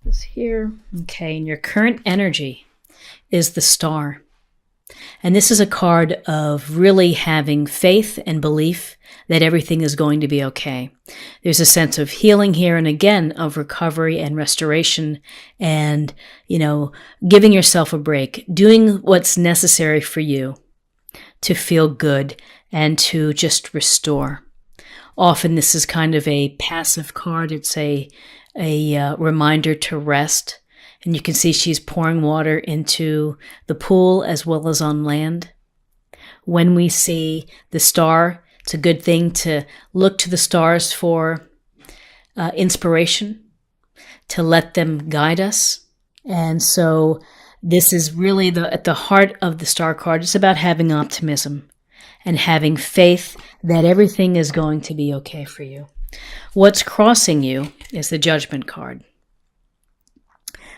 this here. Okay, and your current energy is the Star. And this is a card of really having faith and belief that everything is going to be okay. There's a sense of healing here, and again, of recovery and restoration and, giving yourself a break, doing what's necessary for you to feel good and to just restore. Often this is kind of a passive card. It's a reminder to rest. And you can see she's pouring water into the pool as well as on land. When we see the Star, it's a good thing to look to the stars for inspiration, to let them guide us. And so this is really at the heart of the Star card. It's about having optimism and having faith that everything is going to be okay for you. What's crossing you is the Judgment card.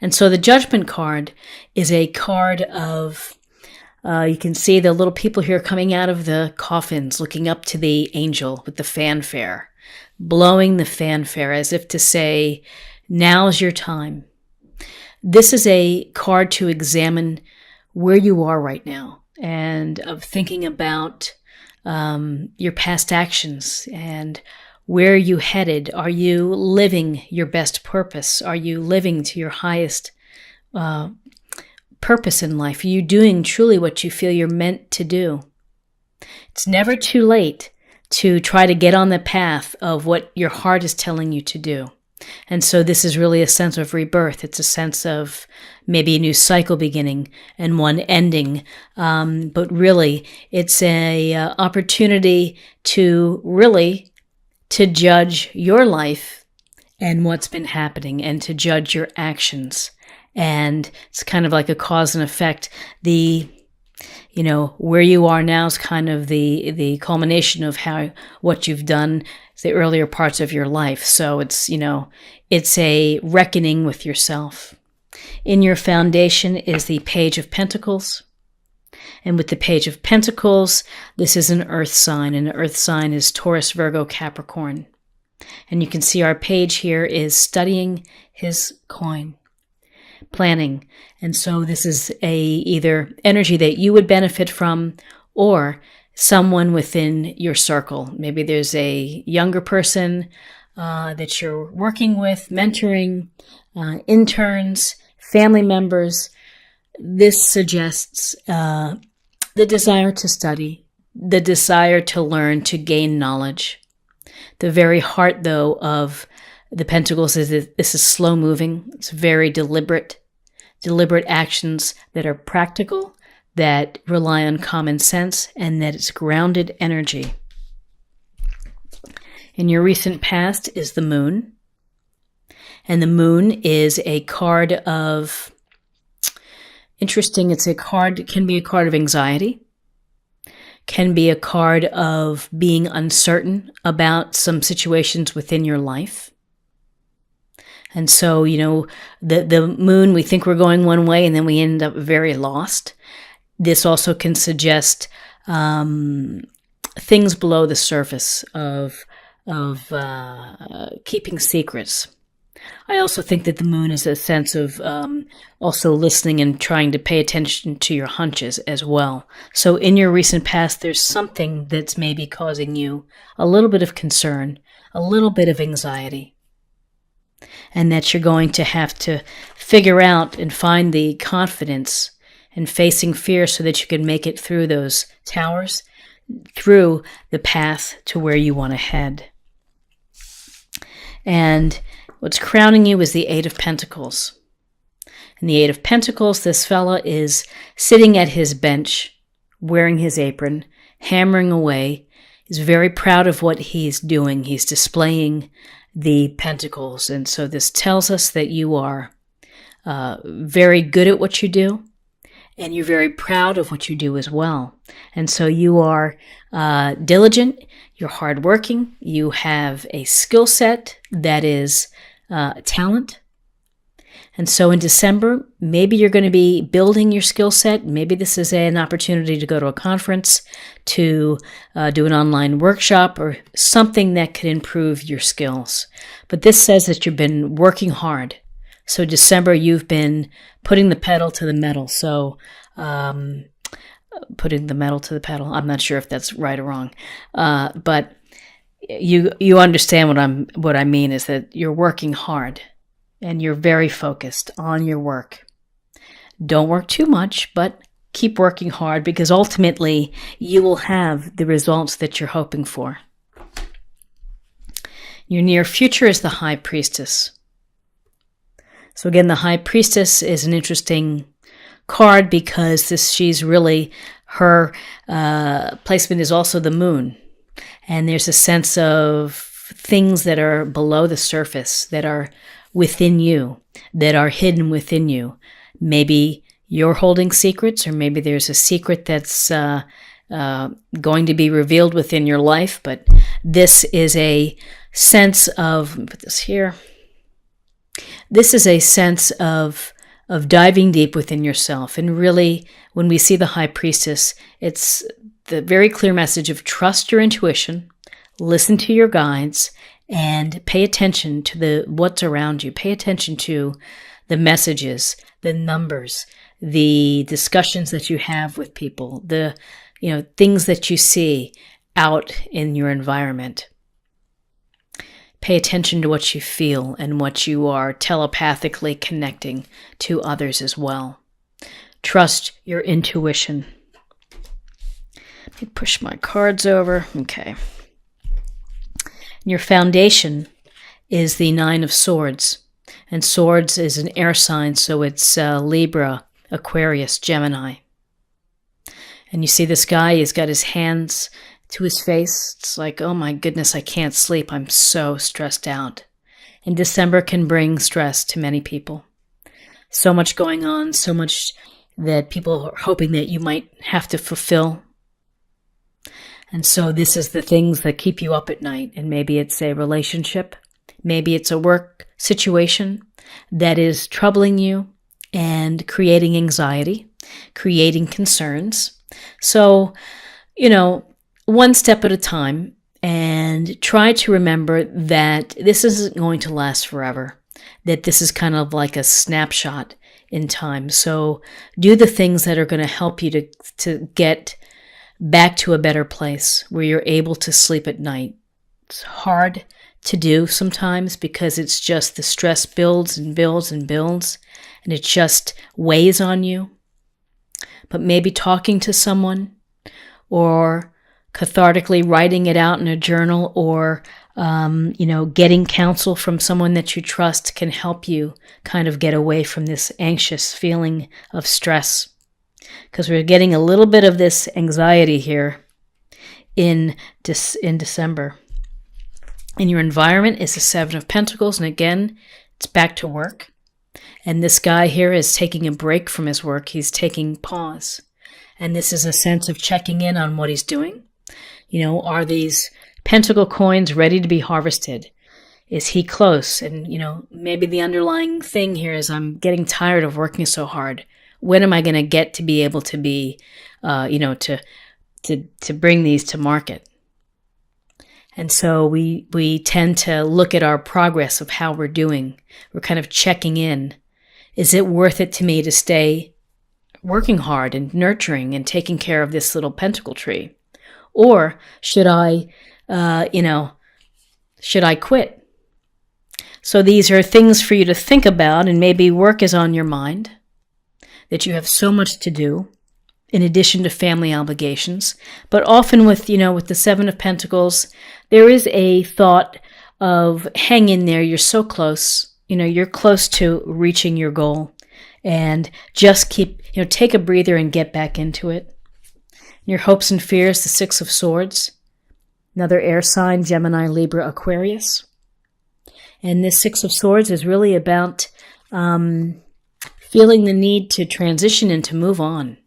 And so the Judgment card is a card of, you can see the little people here coming out of the coffins, looking up to the angel with the fanfare, blowing the fanfare as if to say, now's your time. This is a card to examine where you are right now and of thinking about your past actions and where are you headed? Are you living your best purpose? Are you living to your highest purpose in life? Are you doing truly what you feel you're meant to do? It's never too late to try to get on the path of what your heart is telling you to do. And so this is really a sense of rebirth. It's a sense of maybe a new cycle beginning and one ending. But really, it's a opportunity to really to judge your life and what's been happening and to judge your actions. And it's kind of like a cause and effect. Where you are now is kind of the culmination of what you've done the earlier parts of your life. So it's a reckoning with yourself. In your foundation is the Page of Pentacles. And with the Page of Pentacles, this is an earth sign, and the earth sign is Taurus, Virgo, Capricorn. And you can see our page here is studying his coin, planning. And so this is either energy that you would benefit from or someone within your circle. Maybe there's a younger person that you're working with, mentoring, interns, family members. This suggests the desire to study, the desire to learn, to gain knowledge. The very heart, though, of the Pentacles is that this is slow moving. It's very deliberate actions that are practical, that rely on common sense, and that it's grounded energy. In your recent past is the Moon. And the Moon is a card of, interesting, it can be a card of anxiety, can be a card of being uncertain about some situations within your life. And so, the Moon, we think we're going one way and then we end up very lost. This also can suggest things below the surface of keeping secrets. I also think that the Moon is a sense of also listening and trying to pay attention to your hunches as well. So in your recent past, there's something that's maybe causing you a little bit of concern, a little bit of anxiety, and that you're going to have to figure out and find the confidence in facing fear so that you can make it through those towers, through the path to where you want to head. And what's crowning you is the Eight of Pentacles. In the Eight of Pentacles, this fella is sitting at his bench, wearing his apron, hammering away. He's very proud of what he's doing. He's displaying the pentacles. And so this tells us that you are very good at what you do, and you're very proud of what you do as well. And so you are diligent, you're hardworking, you have a skill set that is talent. And so in December, maybe you're going to be building your skill set. Maybe this is an opportunity to go to a conference, to do an online workshop, or something that could improve your skills. But this says that you've been working hard So December, you've been putting the pedal to the metal. So putting the metal to the pedal. I'm not sure if that's right or wrong, but you understand what I mean is that you're working hard and you're very focused on your work. Don't work too much, but keep working hard, because ultimately you will have the results that you're hoping for. Your near future is the High Priestess. So again, the High Priestess is an interesting card because she's really, her placement is also the moon. And there's a sense of things that are below the surface, that are within you, that are hidden within you. Maybe you're holding secrets, or maybe there's a secret that's going to be revealed within your life. But this is a sense of, let me put this here. This is a sense of diving deep within yourself. And really, when we see the High Priestess, it's the very clear message of trust your intuition, listen to your guides, and pay attention to what's around you. Pay attention to the messages, the numbers, the discussions that you have with people, the things that you see out in your environment. Pay attention to what you feel and what you are telepathically connecting to others as well. Trust your intuition. Let me push my cards over. Okay. Your foundation is the Nine of Swords. And Swords is an air sign, so it's Libra, Aquarius, Gemini. And you see this guy, he's got his hands to his face. It's like, oh my goodness, I can't sleep. I'm so stressed out. And December can bring stress to many people. So much going on, so much that people are hoping that you might have to fulfill. And so this is the things that keep you up at night. And maybe it's a relationship. Maybe it's a work situation that is troubling you and creating anxiety, creating concerns. So, one step at a time, and try to remember that this isn't going to last forever, that this is kind of like a snapshot in time. So do the things that are going to help you to get back to a better place where you're able to sleep at night. It's hard to do sometimes because it's just the stress builds and builds and builds, and it just weighs on you. But maybe talking to someone, or cathartically writing it out in a journal, or getting counsel from someone that you trust can help you kind of get away from this anxious feeling of stress. Because we're getting a little bit of this anxiety here in December. And your environment is the Seven of Pentacles, and again, it's back to work. And this guy here is taking a break from his work. He's taking pause. And this is a sense of checking in on what he's doing. Are these pentacle coins ready to be harvested? Is he close? And, maybe the underlying thing here is, I'm getting tired of working so hard. When am I going to get to be able to be, to bring these to market? And so we tend to look at our progress of how we're doing. We're kind of checking in. Is it worth it to me to stay working hard and nurturing and taking care of this little pentacle tree? Or should I, should I quit? So these are things for you to think about, and maybe work is on your mind, that you have so much to do in addition to family obligations. But often with the Seven of Pentacles, there is a thought of hang in there. You're so close. You're close to reaching your goal, and just keep, take a breather and get back into it. Your hopes and fears, the Six of Swords, another air sign, Gemini, Libra, Aquarius. And this Six of Swords is really about feeling the need to transition and to move on,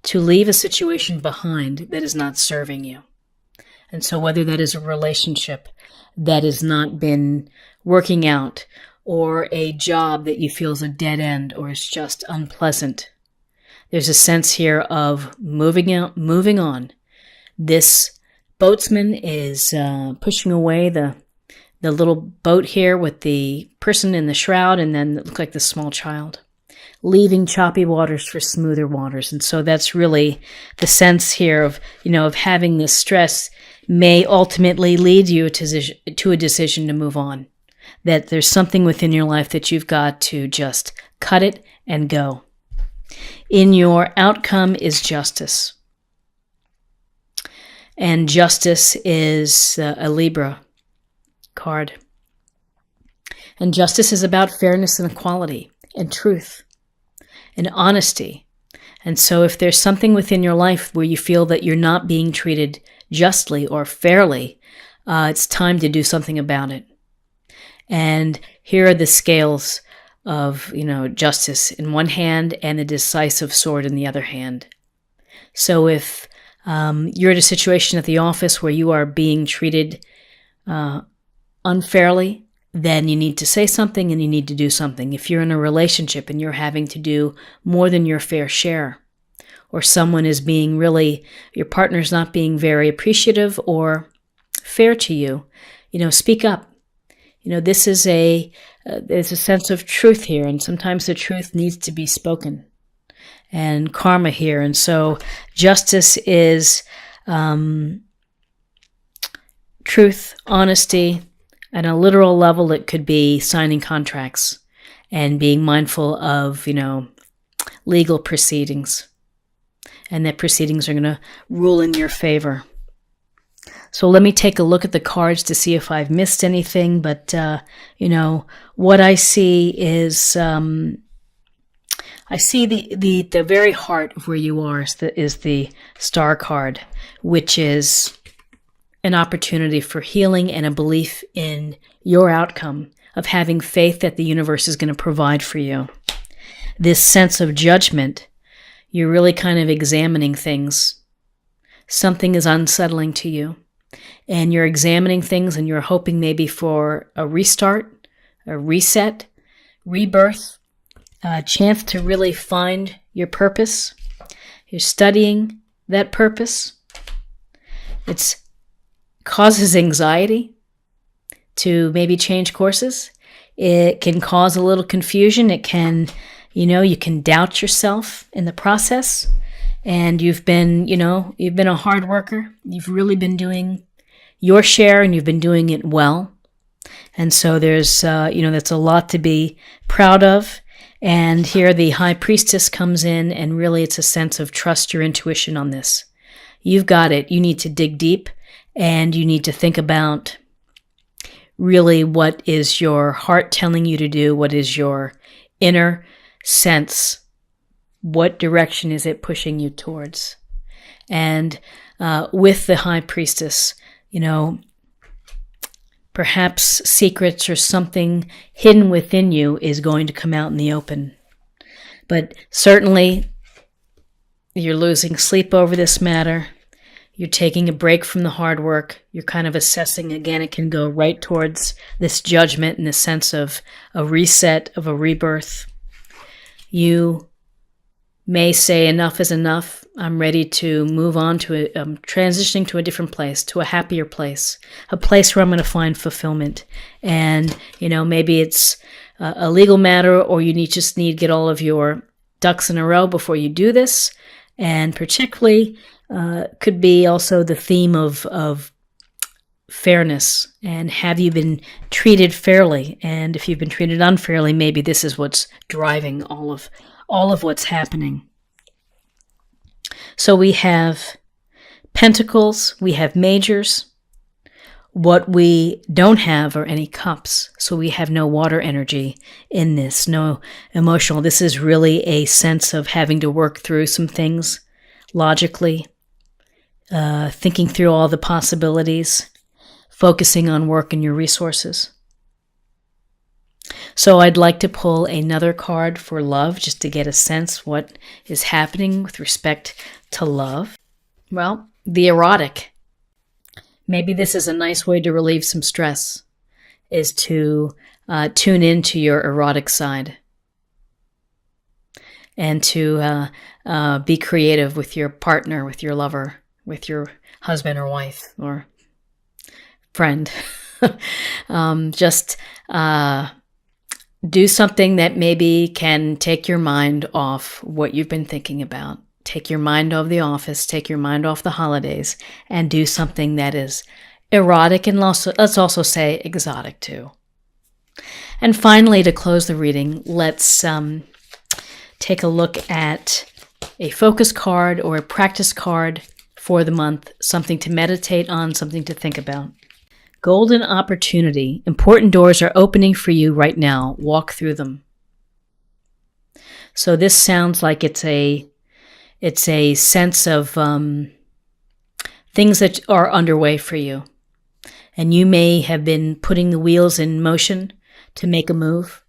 to leave a situation behind that is not serving you. And so whether that is a relationship that has not been working out, or a job that you feel is a dead end, or is just unpleasant, there's a sense here of moving on. This boatsman is pushing away the the little boat here with the person in the shroud, and then it looked like the small child. Leaving choppy waters for smoother waters. And so that's really the sense here of, of having this stress may ultimately lead you to a decision to move on. That there's something within your life that you've got to just cut it and go. In your outcome is justice. And justice is a Libra card. And justice is about fairness and equality and truth and honesty. And so if there's something within your life where you feel that you're not being treated justly or fairly, it's time to do something about it. And here are the scales of, justice in one hand and the decisive sword in the other hand. So if you're in a situation at the office where you are being treated unfairly, then you need to say something and you need to do something. If you're in a relationship and you're having to do more than your fair share, or someone is being your partner's not being very appreciative or fair to you, speak up. This is there's a sense of truth here, and sometimes the truth needs to be spoken. And karma here. And so justice is truth, honesty. At a literal level, it could be signing contracts and being mindful of, legal proceedings. And that proceedings are going to rule in your favor. So let me take a look at the cards to see if I've missed anything. But, what I see is... I see the very heart of where you are is the Star card, which is an opportunity for healing and a belief in your outcome, of having faith that the universe is going to provide for you. This sense of judgment, you're really kind of examining things. Something is unsettling to you, and you're examining things and you're hoping maybe for a restart, a reset, rebirth, a chance to really find your purpose. You're studying that purpose. It causes anxiety to maybe change courses. It can cause a little confusion. It can, you can doubt yourself in the process. And you've been a hard worker. You've really been doing your share and you've been doing it well. And so there's, that's a lot to be proud of. And here the High Priestess comes in, and really it's a sense of trust your intuition on this. You've got it. You need to dig deep, and you need to think about really what is your heart telling you to do, what is your inner sense, what direction is it pushing you towards. And with the High Priestess, perhaps secrets or something hidden within you is going to come out in the open. But certainly, you're losing sleep over this matter. You're taking a break from the hard work. You're kind of assessing again. It can go right towards this judgment and the sense of a reset, of a rebirth. You may say enough is enough. I'm ready to move on to transitioning to a different place, to a happier place, a place where I'm going to find fulfillment. And, maybe it's a legal matter, or you just need to get all of your ducks in a row before you do this. And particularly could be also the theme of fairness, and have you been treated fairly? And if you've been treated unfairly, maybe this is what's driving all of what's happening. So we have pentacles, we have majors. What we don't have are any cups, so we have no water energy in this, no emotional. This is really a sense of having to work through some things logically, thinking through all the possibilities, focusing on work and your resources. So I'd like to pull another card for love, just to get a sense what is happening with respect to love. Well, the erotic. Maybe this is a nice way to relieve some stress, is to tune into your erotic side and to be creative with your partner, with your lover, with your husband or wife or friend. Just do something that maybe can take your mind off what you've been thinking about. Take your mind off the office, take your mind off the holidays, and do something that is erotic and let's also say exotic too. And finally, to close the reading, let's take a look at a focus card or a practice card for the month, something to meditate on, something to think about. Golden opportunity. Important doors are opening for you right now. Walk through them. So this sounds like it's a sense of things that are underway for you. And you may have been putting the wheels in motion to make a move,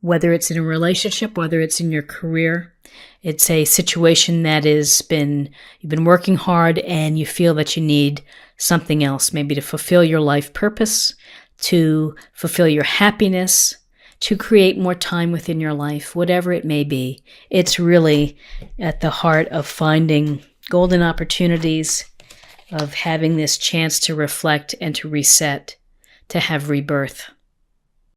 whether it's in a relationship, whether it's in your career. It's a situation that you've been working hard and you feel that you need something else, maybe to fulfill your life purpose, to fulfill your happiness, to create more time within your life, whatever it may be. It's really at the heart of finding golden opportunities, of having this chance to reflect and to reset, to have rebirth.